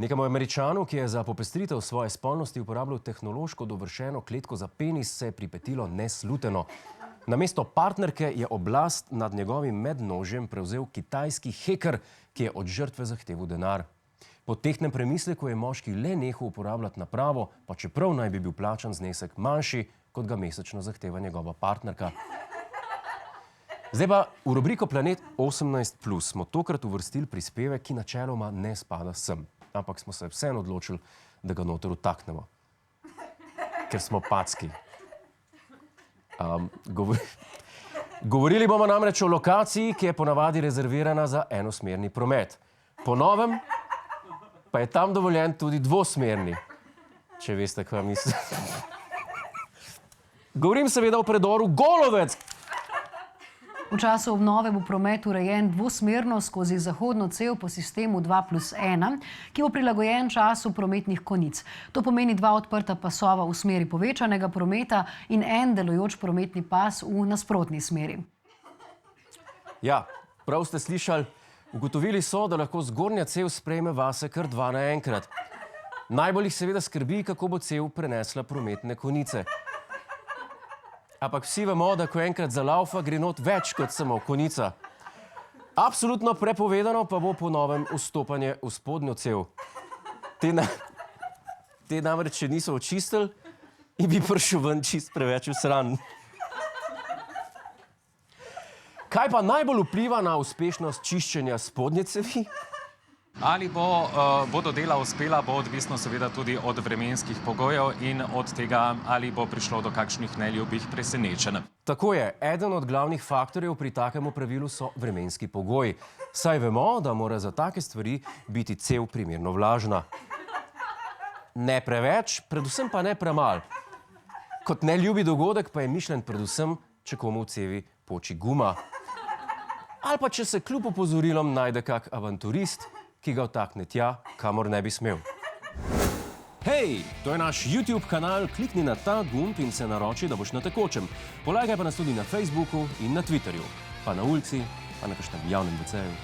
Nekemu Američanu, ki je za popestritev svoje spolnosti uporabljal tehnološko dovršeno kletko za penis, se je pripetilo nesluteno. Namesto partnerke je oblast nad njegovim mednožjem prevzel kitajski heker, ki je od žrtve zahteval denar. Po tehtnem premisleku je moški le nehal uporabljati napravo, pa čeprav naj bi bil plačan znesek manjši, kot ga mesečno zahteva njegova partnerka. Zdaj pa v rubriko Planet 18+ smo tokrat uvrstili prispevek, ki načeloma ne spada sem. Ampak smo se vseeno odločili, da ga noter vtaknemo. Ker smo packi. Govorili bomo namreč o lokaciji, ki je ponavadi rezervirana za enosmerni promet. Po novem pa je tam dovoljen tudi dvosmerni, če veste, kaj mislim. Govorim seveda o predoru Golovec. V času obnove bo promet urejen dvosmerno skozi zahodno cev po sistemu 2+1, ki bo prilagojen času prometnih konic. To pomeni 2 odprta pasova v smeri povečanega prometa in en delujoč prometni pas v nasprotni smeri. Ja, prav ste slišali. Ugotovili so, da lahko zgornja cev sprejme vase kar 2 naenkrat. Najbolj jih seveda skrbi, kako bo cev prenesla prometne konice. Ampak vsi vemo, da ko enkrat zalaufa, gre not več kot samo konica. Absolutno prepovedano pa bo po novem vstopanje v spodnjo cev. Te namreč še niso očistili in bi prišel ven čist preveč usran. Kaj pa najbolj vpliva na uspešnost čiščenja spodnje cevi? Ali bodo dela uspela, bo odvisno seveda tudi od vremenskih pogojev in od tega, ali bo prišlo do kakšnih neljubih presenečenj. Tako je, eden od glavnih faktorjev pri takemu pravilu so vremenski pogoji. Saj vemo, da mora za take stvari biti cev primerno vlažna. Ne preveč, predvsem pa ne premal. Kot neljubi dogodek pa je mišljen predvsem, če komu v cevi poči guma. Ali pa če se kljub opozorilom najde kak avanturist, ki ga vtakne tja, kamor ne bi smel. Hej, to je naš YouTube kanal, klikni na ta gumb in se naroči, da boš na tekočem. Polajkaj pa nas tudi na Facebooku in na Twitterju, pa na ulici, pa na kakšnem javnem WC-ju.